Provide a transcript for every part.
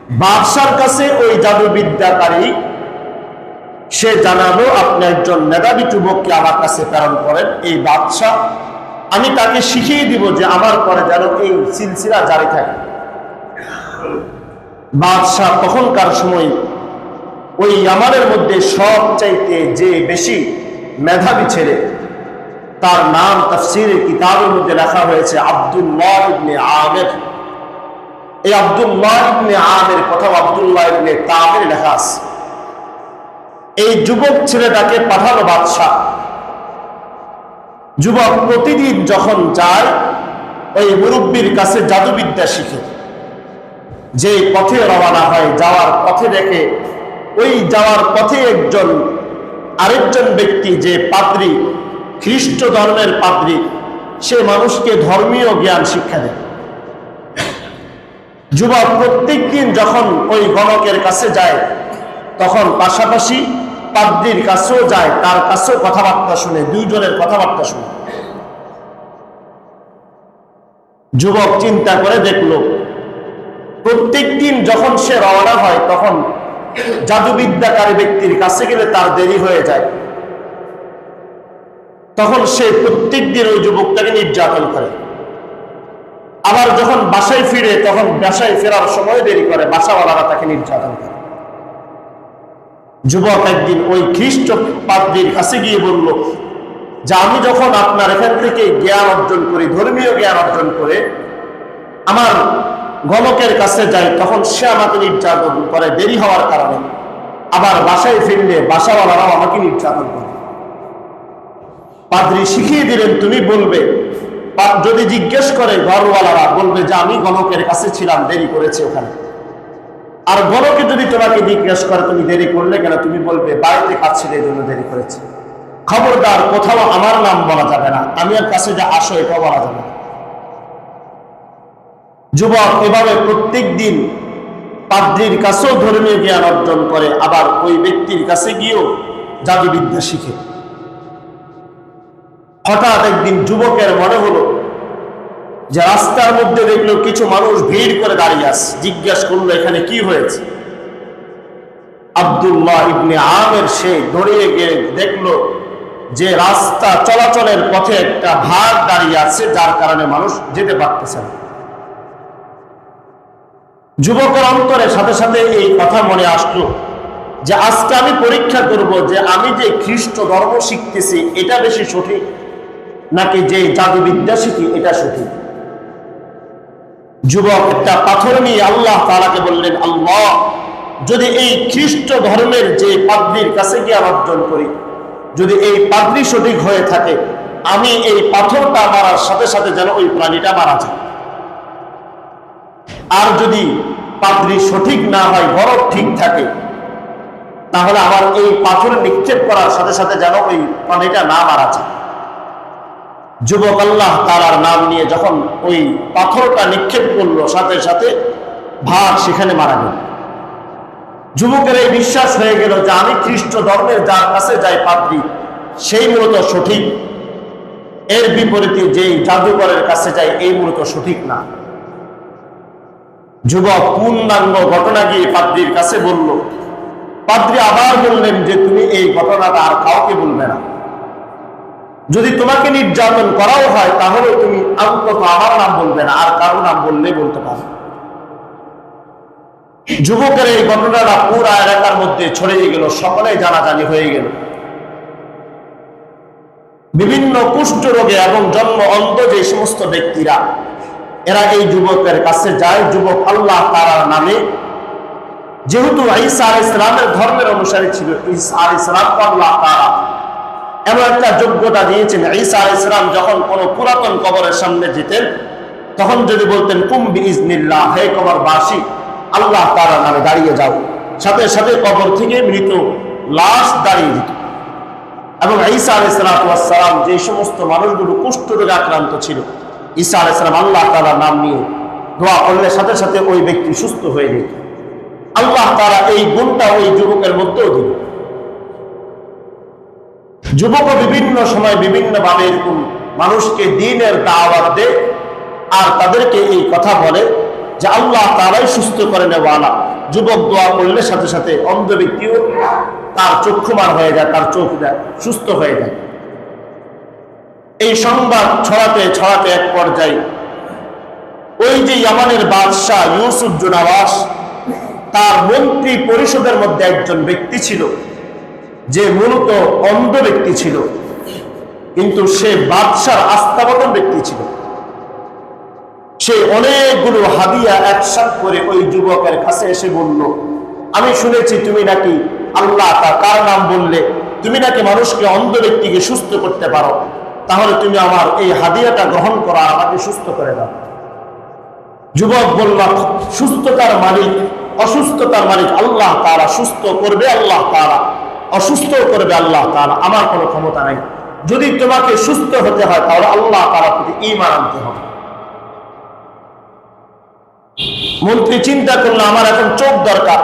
বাদশার কাছে ওই জাদুবিদ্যাকারী সে জানালো, আপনি একজন মেধাবী যুবককে আমার কাছে প্রেরণ করেন। এই বাদশা, আমি তাকে শিখিয়ে দিব যে আমার পরে যেন এই সিলসিলা জারি থাকে। বাদশাহ তখনকার সময় ওই ইয়ামানের মধ্যে সবচাইতে যে বেশি মেধাবী ছেলে, তার নাম তাফসীরের কিতাবের মধ্যে লেখা হয়েছে আব্দুল্লাহ ইবনে আমির। এই আব্দুল্লাহ ইবনে আমির কথা আব্দুল্লাহ ইবনে তামির লেখা আছে। এই যুবক ছেলেটাকে পাঠালো বাদশাহ। যুবক প্রতিদিন যখন যায় ওই মুরব্বীর কাছে জাদুবিদ্যা শিখে, যে পথে রওনা হয় যাওয়ার পথে দেখে ওই যাওয়ার পথে আরেকজন ব্যক্তি যে পাদ্রী, খ্রিস্ট ধর্মের পাদ্রী, সে মানুষকে ধর্মীয় জ্ঞান শিক্ষা দেয়। যুবক প্রত্যেক দিন যখন ওই গণকের কাছে যায় তখন পাশাপাশি পাদ্রীর কাছেও যায়, তার কাছেও কথাবার্তা শুনে, দুইজনের কথাবার্তা শুনে। যুবক চিন্তা করে দেখলো প্রত্যেক দিন যখন সে রওনা হয় তখন জাদুবিদ্যাকারী ব্যক্তির কাছে গেলে তার দেরি হয়ে যায়। তখন সে প্রত্যেক দিন ওই যুবকটাকে নির্যাতন করে। আবার যখন বাসায় ফিরে তখন বাসায় ফেরার সময় দেরি করে, বাসাওয়ালারা তাকে নির্যাতন করে। যুবক একদিন ওই খ্রিস্ট পাদ্রীর কাছে গিয়ে বলল যে আমি যখন আপনার এখান থেকে জ্ঞান অর্জন করি, ধর্মীয় জ্ঞান অর্জন করে আমার গণকের কাছে যাই, তখন সে আমাকে নির্যাতন করে দেরি হওয়ার কারণে। আবার বাসায় ফিরলে বাসাওয়ালারাও আমাকে নির্যাতন করে। পাদ্রী শিখিয়ে দিলেন, তুমি বলবে, যদি জিজ্ঞেস করে ঘরওয়ালারা বলবে যে আমি গণকের কাছে ছিলাম, দেরি করেছে ওখানে। আর গণকে যদি তোমাকে জিজ্ঞেস করে তুমি দেরি করলে কেন, তুমি বলবে বাড়িতে খাচ্ছিলে এই জন্য দেরি করেছে। খবরদার কোথাও আমার নাম বলা যাবে না, আমি আর কাছে যা আসো এটাও বলা যাবে না। যুবক এভাবে প্রত্যেক দিন পাদ্রীর কাছেও ধর্মীয় জ্ঞান অর্জন করে, আবার ওই ব্যক্তির কাছে গিয়েও জাদুবিদ্যা শিখে। হঠাৎ একদিন যুবকের মনে হলো যে রাস্তার মধ্যে দেখলো কিছু মানুষ ভিড় করে দাঁড়িয়ে আছে। জিজ্ঞাসা করলো এখানে কি হয়েছে। আব্দুল্লাহ ইবনে আমির সে দৌড়িয়ে গিয়ে দেখলো যে রাস্তা চলাচলের পথে একটা ভাগ দাঁড়িয়ে আছে, যার কারণে মানুষ যেতে পারতেছে না। যুবকের অন্তরে সাথে সাথে এই কথা মনে আসলো যে আজকে আমি পরীক্ষা করব যে আমি যে খ্রিস্ট ধর্ম শিখতেছি এটা বেশি সঠিক নাকি যে জাদুবিদ্যা শিখি এটা সঠিক। যুবক একটা পাথর নিয়ে আল্লাহ তাআলাকে বললেন, আল্লাহ, যদি এই খ্রিস্ট ধর্মের যে পাদ্রীর কাছে জ্ঞান অর্জন করি, যদি এই পাদ্রী সঠিক হয়ে থাকে, আমি এই পাথরটা মারার সাথে সাথে যেন ওই প্রাণীটা মারা যায়। আর যদি পাদ্রী সঠিক না হয়, গরব ঠিক থাকে, তাহলে আমার এই পাথর নিক্ষেপ করার সাথে সাথে যেন ওই প্রাণীটা না মারা যায়। যুবক আল্লাহ তাআলার নাম নিয়ে যখন ওই পাথরটা নিক্ষেপ করলো, সাথে সাথে ভাগ সেখানে মারা গেল। যুবকের এই বিশ্বাস হয়ে গেল যে আমি খ্রিস্ট ধর্মের যার কাছে যাই পাদ্রী, সেই মূলত সঠিক, এর বিপরীতে যেই জাদুকরের কাছে যাই এই মূলত সঠিক না। যুবক পূর্ণাঙ্গ ঘটনা গিয়ে পাদ্রীর কাছে বলল। পাদ্রী আবার বললেন যে তুমি এই ঘটনাটা আর কাউকে বলবে না। যদি তোমাকে নির্যাতন করাও হয় তাহলে তুমি অন্তত আমার নাম বলবে না, আর কারো নাম বললে বলতে পারো। যুবকের এই ঘটনাটা পুরা এলাকার মধ্যে ছড়িয়ে গেল, সকলে জানাজানি হয়ে গেল। বিভিন্ন কুষ্ঠ রোগে এবং জন্ম অন্ধ যে সমস্ত ব্যক্তিরা এরা এই যুবকের কাছে যায়। যুবক আল্লাহ তাআলার নামে, যেহেতু ঈসা আলাইহিস সালামের ধর্মের অনুসারী ছিল, ঈসা আলাইহিস সালামকে আল্লাহ তাআলা এমন একটা যোগ্যতা দিয়েছেন, ঈসা আলাইহিস সালাম যখন কোনো পুরাতন কবরের সামনে যেতেন তখন যদি বলতেন কুম বিইজনিল্লাহ, হে কবরবাসী আল্লাহ তাআলার নামে দাঁড়িয়ে যাও, সাথে সাথে কবর থেকে মৃত লাশ দাঁড়িয়ে যেত। এবং ঈসা আলাইহিস সালাম যে সমস্ত মানুষগুলো কুষ্ঠ রোগে আক্রান্ত ছিল, ঈসা আলাইহিস সালাম আল্লাহ তাআলার নাম নিয়ে দোয়া করলে সাথে সাথে ওই ব্যক্তি সুস্থ হয়ে যেত। আল্লাহ তাআলা এই গুণটা ওই যুবকের মধ্যেও দিল। যুবকও বিভিন্ন সময় বিভিন্ন ভাবে এরকম মানুষকে দ্বীনের দাওয়াত দেয় আর তাদেরকে এই কথা বলে যে আল্লাহ তাআলাই সুস্থ করে নেওয়ালা, যুবক দোয়া করলে সাথে সাথে অন্ধ ব্যক্তিও তার চক্ষুমান হয়ে যায়, তার চোখ সুস্থ হয়ে যায়। এই সংবাদ ছড়াতে ছড়াতে এক পর্যায়ে ওই যে ইয়ামানের বাদশাহ ইউসুফ জুনাওয়াস, তার মন্ত্রী পরিষদের মধ্যে একজন ব্যক্তি ছিল যে মূলত অন্ধ ব্যক্তি ছিল, কিন্তু সে বাদশার আস্থাবতন ব্যক্তি ছিল। সে অনেকগুলো হাদিয়া একসাথ করে ওই যুবকের কাছে এসে বলল, আমি শুনেছি তুমি নাকি আল্লাহ কার নাম বললে তুমি নাকি মানুষকে, অন্ধ ব্যক্তিকে সুস্থ করতে পারো, তাহলে তুমি আমার এই হাদিয়াটা গ্রহণ করো, আমাকে সুস্থ করে দাও। যুবক বলল, সুস্থতার মালিক অসুস্থতার মালিক আল্লাহ তাআলা, সুস্থ করবে আল্লাহ তাআলা, অসুস্থ করবে আল্লাহ তাআলা, আমার কোনো ক্ষমতা নাই। যদি তোমাকে সুস্থ হতে হয় তাহলে আল্লাহ তাআলার প্রতি ঈমান আনতে হবে। মন্ত্রী চিন্তা করলো, আমার এখন চোখ দরকার।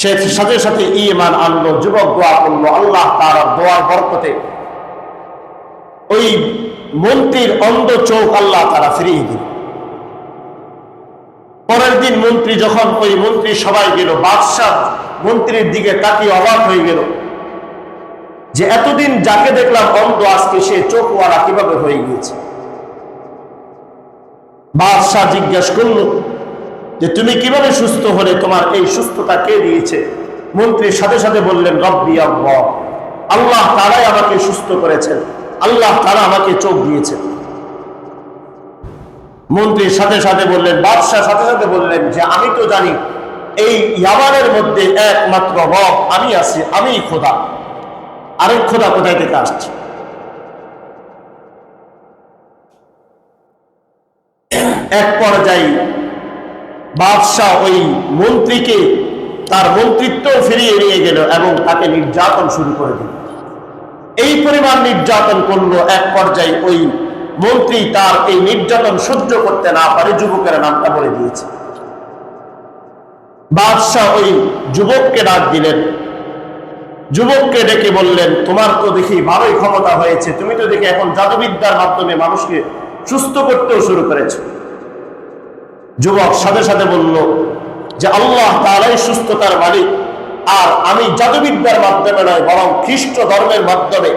সে সাথে সাথে ঈমান আনলো। যুবক দোয়া করলো, আল্লাহ তাআলার দোয়ার বরকতে ওই মন্ত্রীর অন্ধ চোখ আল্লাহ তাআলা ফিরিয়ে দিল। পরের দিন মন্ত্রী যখন ওই মন্ত্রী সবাই গেল, বাদশাহ মন্ত্রীর দিকে তাকিয়ে অবাক হয়ে গেল যে এতদিন যাকে দেখলাম অন্ধ, আজকে সে চোখওয়ালা কিভাবে হয়ে গিয়েছে। বাদশাহ জিজ্ঞেস করল যে তুমি কিভাবে সুস্থ হলে, তোমার এই সুস্থতা কে দিয়েছে? মন্ত্রীর সাথে সাথে বললেন, রব্বি আল্লাহ, আল্লাহ তাআলাই আমাকে সুস্থ করেছেন, আল্লাহ তাআলা আমাকে চোখ দিয়েছেন। মন্ত্রীর সাথে সাথে বললেন, বাদশাহ সাথে সাথে বললেন যে আমি তো জানি এই ইয়ামানের মধ্যে একমাত্র রব আমি আছি, আমি খোদা, আরেক খোদা কোথায় থেকে আসছে? এক পর্যায়ে বাদশাহ ওই মন্ত্রীকে তার মন্ত্রিত্ব ফিরিয়ে নিয়ে গেল এবং তাকে নির্যাতন শুরু করে দিল। এই পরিমাণ নির্যাতন করলো, এক পর্যায়ে ওই মন্ত্রী তার এই নির্যাতন সহ্য করতে না পারে যুবকের নামটা বলে দিয়েছে। বাদশাহ ওই যুবককে ডাক দিলেন, যুবককে ডেকে বললেন, তোমার তো দেখি ভালোই ক্ষমতা হয়েছে, তুমি তো দেখি এখন জাদুবিদ্যার মাধ্যমে মানুষকে সুস্থ করতেও শুরু করেছো। যুবক সাথে সাথে বলল যে আল্লাহ তাআলাই সুস্থতার মালিক, আর আমি জাদুবিদ্যার মাধ্যমে নয় বরং খ্রিস্ট ধর্মের মাধ্যমে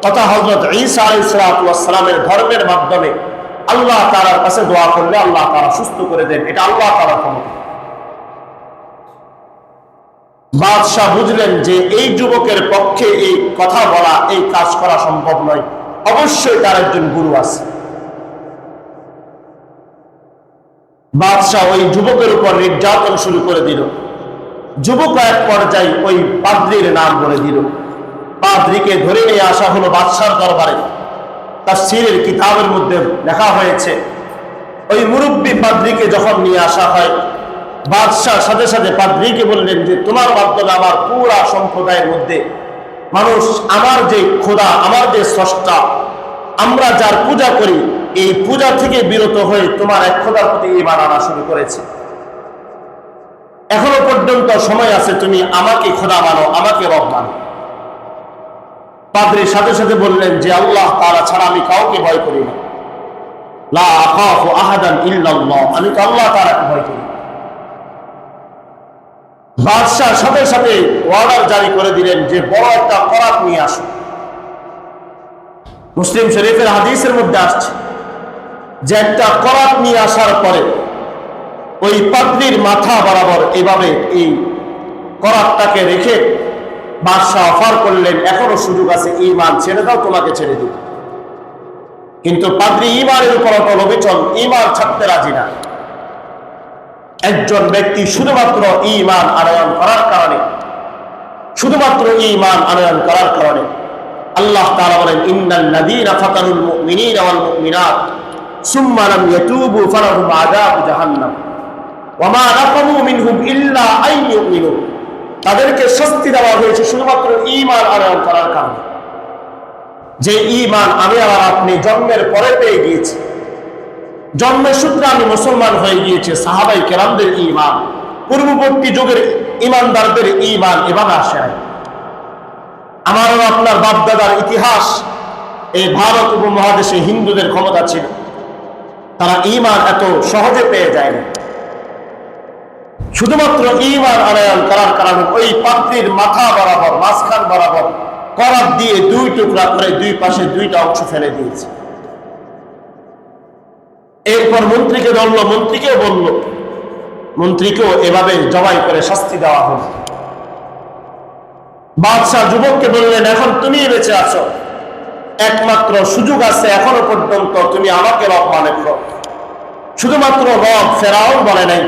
তথা হযরত ঈসা আলাইহিস সালামের ধর্মের মাধ্যমে আল্লাহ তাআলার কাছে দোয়া করলে আল্লাহ তাআলা সুস্থ করে দেন, এটা আল্লাহ তাআলার ক্ষমতা। বাদশাহ বুঝলেন যে এই যুবকের পক্ষে এই কথা বলা, এই কাজ করা সম্ভব নয়, অবশ্যই তার একজন গুরু আছে। বাদশাহ ওই যুবকের উপর নির্যাতন শুরু করে দিল। যুবক এক পর্যায়ে ওই পাদ্রীর নাম বলে দিল। পাদ্রীকে ধরে নিয়ে আসা হলো বাদশার দরবারে। তাফসীরের কিতাবের মধ্যে লেখা হয়েছে, ওই মুরব্বী পাদ্রীকে যখন নিয়ে আসা হয়, বাদশাহ সাথে সাথে পাদ্রীকে বললেন যে তোমার মাধ্যমে আমার পুরা সম্প্রদায়ের মধ্যে মানুষ আমার যে খোদা, আমার যে স্রষ্টা, আমরা যার পূজা করি, এই পূজা থেকে বিরত হয়ে তোমার এক খোদার প্রতি ঈমান আনা শুরু করেছে। এখনো পর্যন্ত সময় আছে, তুমি আমাকে খোদা মানো, আমাকে রব মানো। পাদ্রী সাথে সাথে বললেন যে আল্লাহ তাআলা ছাড়া আমি কাউকে ভয় করি না, লা আখাফু আহাদান ইল্লাল্লাহ, আমি তো আল্লাহ তাআলাকে ভয় করি। বাদশাহ সাথে সাথে অর্ডার জারি করে দিলেন যে বড় একটা করাত নিয়ে আসো। মুসলিম শরীফের হাদিসের মধ্যে আসছে যে একটা করাত নিয়ে আসার পরে ওই পাদ্রীর মাথা বরাবর এভাবে এই করাতটাকে রেখে বাদশাহ অফার করলেন, এখনো সুযোগ আছে, ঈমান ছেড়ে দাও, তোমাকে ছেড়ে দিই। কিন্তু পাদ্রী ঈমানের উপর অটল অবিচল, ঈমান ছাড়তে রাজি না। একজন ব্যক্তি শুধুমাত্র ঈমান আনয়ন করার কারণে, শুধুমাত্র ঈমান আনয়ন করার কারণে আল্লাহ তাআলা বলেন, ইন্নাল লাযীনা ফাতানুল মুমিনিনা ওয়াল মুমিনাত সুম্মা লাম ইয়াতুবু ফালাহুম আযাবু জাহান্নাম ওয়া মা নাকামু মিনহুম ইল্লা আন ইউমিনু। তাদেরকে শাস্তি দেওয়া হয়েছে শুধুমাত্র ঈমান আনয়ন করার কারণে। যে ঈমান আমি আর আপনি জন্মের পরে পেয়ে গিয়েছি, জন্মের সূত্রে আমি মুসলমান হয়ে গিয়েছি, সাহাবায়ে কেরামদের ঈমান, পূর্ববর্তী যুগের ঈমানদারদের ঈমান এভাবে আসে নাই। আমারও আপনার বাপদাদার ইতিহাস, এই ভারত উপমহাদেশে হিন্দুদের ক্ষমতা ছিল, তারা ঈমান এত সহজে পেয়ে যায় না। শুধুমাত্র ঈমান আনয়ন করার কারণে ওই পাত্রীর মাথা বরাবর মাঝখান বরাবর করাত দিয়ে দুই টুকরা করে দুই পাশে দুইটা অংশ ফেলে দিয়েছে। এরপর মন্ত্রীকে ধরলো, মন্ত্রীকেও বলল, মন্ত্রীকেও এভাবে জবাই করে শাস্তি দেওয়া হলো। বাদশাহ যুবককে বললেন, এখন তুমি বেঁচে আছো, একমাত্র সুযোগ আছে, এখনো পর্যন্ত তুমি আমাকে রব মনে করো। শুধুমাত্র রব ফেরাউন বলে নাই,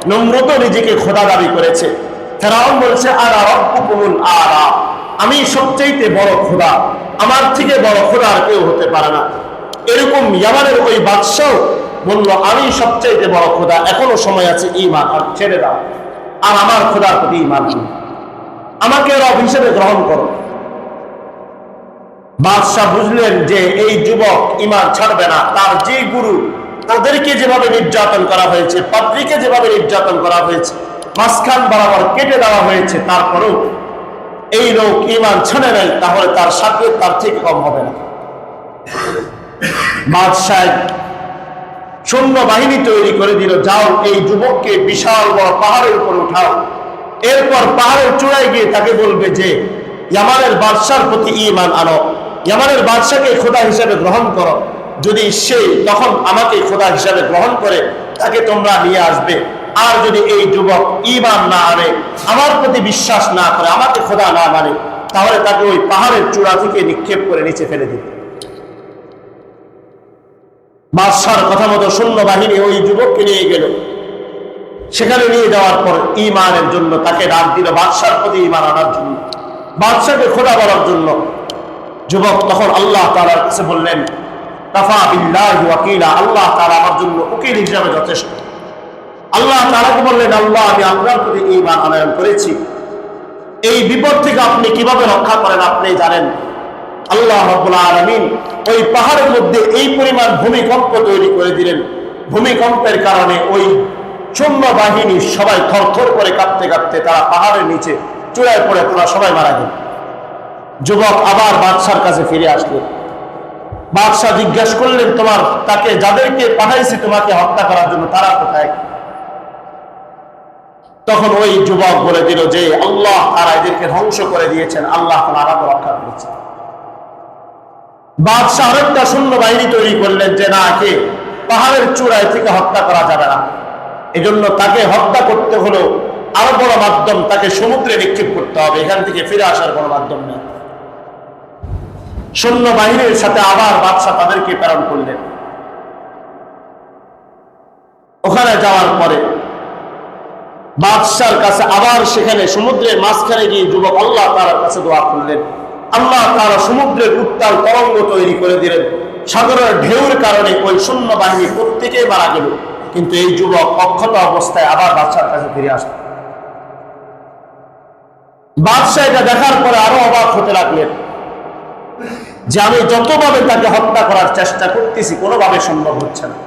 নমরুদ নিজেকে খোদা দাবি করেছে। ফেরাউন বলছে আনা রব্বুকুমুল আ'লা, আমি সবচেয়ে বড় খোদা, আমার থেকে বড় খোদা আর কেউ হতে পারে না। এরকম ইয়ামানের ওই বাদশাহ বলল, আমি সবচেয়ে বড় খোদা, এখনো সময় আছে, ঈমান আর ছেড়ে দাও, আর আমার খোদার প্রতি ঈমান আনো, আমাকে রব হিসেবে গ্রহণ করো। বাদশাহ বুঝলেন যে এই যুবক ঈমান ছাড়বে না। তার যে গুরু, তাদেরকে যেভাবে নির্যাতন করা হয়েছে, পাদ্রীকে যেভাবে নির্যাতন করা হয়েছে, মাঝখান বরাবর কেটে দেওয়া হয়েছে, তারপরেও এই লোক ঈমান ছাড়ে নাই, তাহলে তার সাথে তার থেকে কম হবে না। বাদশাহ সৈন্য বাহিনী তৈরি করে দিল, যাও এই যুবককে বিশাল বড় পাহাড়ের উপর উঠাও, এরপর পাহাড়ের চূড়ায় গিয়ে তাকে বলবে যে ইয়ামানের বাদশার প্রতি ঈমান আনো, ইয়ামানের বাদশাকে খোদা হিসেবে গ্রহণ করো। যদি সে তখন আমাকে খোদা হিসেবে গ্রহণ করে, তাকে তোমরা নিয়ে আসবে। আর যদি এই যুবক ঈমান না আনে, আমার প্রতি বিশ্বাস না করে, আমাকে খোদা না মানে, তাহলে তাকে ওই পাহাড়ের চূড়া থেকে নিক্ষেপ করে নিচে ফেলে দিবে। বাদশার কথা মতো সৈন্য বাহিনী ওই যুবককে নিয়ে গেল। সেখানে নিয়ে যাওয়ার পর ঈমানের জন্য তাকে ডাক দিল, বাদশার প্রতি ঈমান আনার জন্য, বাদশাকে খোদা বলার জন্য। যুবক তখন আল্লাহ তাআলার কাছে বললেন, কাফা বিল্লাহি ওয়াকিলা, আল্লাহ তাআলা আমার জন্য উকিল হিসেবে যথেষ্ট। আল্লাহ তাআলাকে বললেন, আল্লাহ, আমি আপনার প্রতি ঈমান আনয়ন করেছি, এই বিপদ থেকে আপনি কিভাবে রক্ষা করেন আপনি জানেন। আল্লাহ রাব্বুল আলামিন ওই পাহাড়ের মধ্যে এই পরিমাণ ভূমিকম্প তৈরি করে দিলেন, ভূমিকম্পের কারণে ওই সৈন্য বাহিনী সবাই থরথর করে কাঁপতে কাঁপতে তারা পাহাড়ের নিচে চূড়ায় পড়ে তারা সবাই মারা গেল। যুবক আবার বাদশার কাছে ফিরে আসলেন। বাদশাহ জিজ্ঞাসা করলেন, তোমার তাকে যাদেরকে পাঠাইছি তোমাকে হত্যা করার জন্য, তারা কোথায়? তখন ওই যুবক বলে দিল যে আল্লাহ তারা এদেরকে ধ্বংস করে দিয়েছেন, আল্লাহ আমাকে রক্ষা করেছেন। বাদশাহ আরেকটা সৈন্য বাহিনী তৈরি করলেন যে না, কে পাহাড়ের চূড়ায় থেকে হত্যা করা যাবে না, এজন্য তাকে হত্যা করতে হলো আরো বড় মাধ্যম, তাকে সমুদ্রে নিক্ষেপ করতে হবে, এখান থেকে ফিরে আসার কোনো মাধ্যম নেই। সৈন্য বাহিনীর সাথে আবার বাদশাহ তাদেরকে প্রেরণ করলেন। ওখানে যাওয়ার পরে বাদশার কাছে আবার সেখানে সমুদ্রের মাঝখানে গিয়ে যুবক আল্লাহ তাআলার কাছে দোয়া করলেন। আল্লাহ তাআলা সমুদ্রের উত্তাল তরঙ্গ তৈরি করে দিলেন, সাগরের ঢেউর কারণে ওই সৈন্য বাহিনী প্রত্যেকেই মারা গেল। কিন্তু এই যুবক অক্ষত অবস্থায় আবার বাদশার কাছে ফিরে আসলেন। বাদশাহ এটা দেখার পরে আরো অবাক হতে লাগলেন যে আমি যতভাবে তাকে হত্যা করার চেষ্টা করতেছি কোনোভাবে সম্ভব হচ্ছে না।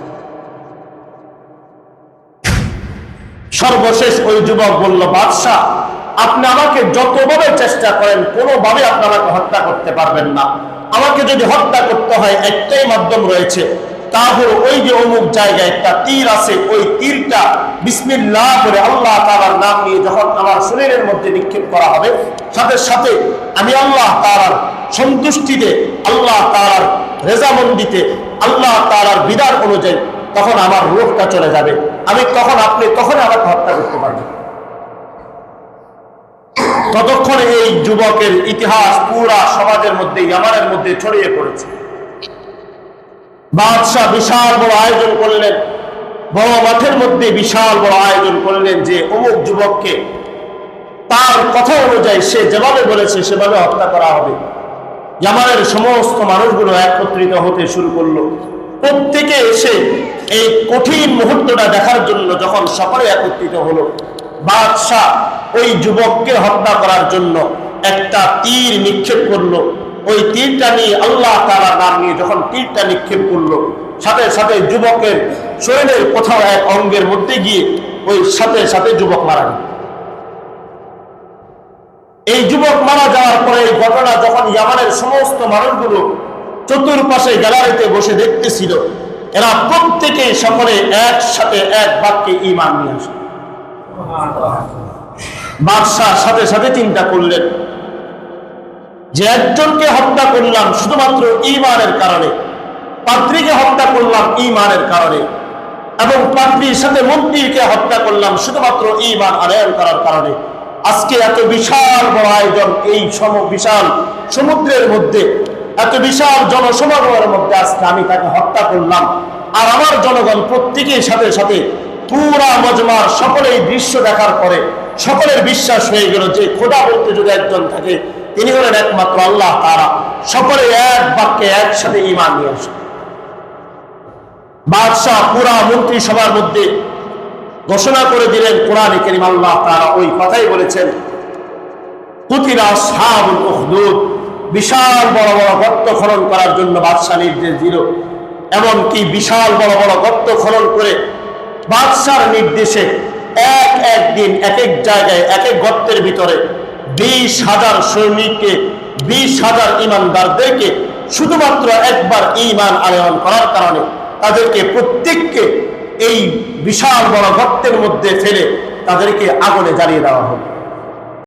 সর্বশেষ ওই যুবক বলল, বাদশাহ, আপনি আমাকে যতভাবে চেষ্টা করেন কোনোভাবে আপনি আমাকে হত্যা করতে পারবেন না। আমাকে যদি হত্যা করতে হয় একটাই মাধ্যম রয়েছে, তা হলো ওই যে অমুক জায়গায় একটা তীর আছে, ওই তীরটা বিসমিল্লাহ করে আল্লাহ তাআলার নাম নিয়ে যখন আমার শরীরের মধ্যে নিক্ষেপ করা হবে, সাথে সাথে আমি আল্লাহ তাআলার সন্তুষ্টিতে, আল্লাহ তাআলার রেজামন্দিতে, আল্লাহ তাআলার বিধান অনুযায়ী তখন আমার রূহটা চলে যাবে, আপনি তখন আমাকে হত্যা করতে পারবেন। ততক্ষণে এই যুবকের ইতিহাস পুরা সমাজের মধ্যে, ইয়ামানের মধ্যে ছড়িয়ে পড়েছে। বাদশাহ বিশাল বড় আয়োজন করলেন, বড় মাঠের মধ্যে বিশাল বড় আয়োজন করলেন যে অমুক যুবককে তার কথা অনুযায়ী সে যেভাবে বলেছে সেভাবে হত্যা করা হবে। ইয়ামানের সমস্ত মানুষগুলো একত্রিত হতে শুরু করলো। প্রত্যেকে এসে এই কঠিন মুহূর্তটা দেখার জন্য যখন সকলে একত্রিত হলো, বাদশাহ ওই যুবককে হত্যা করার জন্য একটা তীর নিক্ষেপ করলো। ওই তীরটা নিয়ে আল্লাহ তাআলার নাম নিয়ে যখন তীরটা নিক্ষেপ করলো, সাথে সাথে যুবকের শরীরের কোথাও এক অঙ্গের মধ্যে গিয়ে ওই সাথে সাথে যুবক মারা গেল। এই যুবক মারা যাওয়ার পরে এই ঘটনা যখন ইয়ামানের সমস্ত মানুষগুলো চতুর্পাশে গ্যালারিতে বসে দেখতেছিল, এরা প্রত্যেকে সকলে একসাথে এক বাক্যে ঈমান নিয়ে আসে। বাদশাহ সাথে সাথে চিন্তা করলেন যে একজনকে হত্যা করলাম শুধুমাত্র ঈমানের কারণে, পাত্রীকে হত্যা করলাম ঈমানের কারণে, এবং পাত্রীর সাথে মন্ত্রীকে হত্যা করলাম শুধুমাত্র ঈমান আনয়ন করার কারণে। আজকে এত বিশাল বড় আয়োজন, এই বিশাল সমুদ্রের মধ্যে, এত বিশাল জনসমাগমের মধ্যে আজকে আমি তাকে হত্যা করলাম, আর আমার জনগণ প্রত্যেকের সাথে সাথে পুরা মজমার সকলেই দৃশ্য দেখার পরে সকলের বিশ্বাস হয়ে গেল যে খোদা বলতে যদি একজন থাকে তিনি হলেন একমাত্র আল্লাহ তাআলা। সকলে এক বাক্যে একসাথে ঈমান নিয়ে আসে। বাদশাহ পুরা মন্ত্রী সভার মধ্যে ঘোষণা করে দিলেন, কোরআনে কারীম আল্লাহ তাআলা ওই কথাই বলেছেন, কুতিলা আসহাবুল উখদুদ, বিশাল বড় বড় গর্ত খনন করার জন্য বাদশাহ নির্দেশ দিল। এমনকি বিশাল বড় বড় গর্ত খনন করে বাদশার নির্দেশে এক দিন এক এক জায়গায় এক এক গর্তের ভিতরে 20,000 সৈনিককে, 20,000 ঈমানদারদেরকে শুধুমাত্র একবার ঈমান আনয়ন করার কারণে তাদেরকে প্রত্যেককে এই বিশাল বড় গর্তের মধ্যে ফেলে তাদেরকে আগুনে জ্বালিয়ে দেওয়া হলো।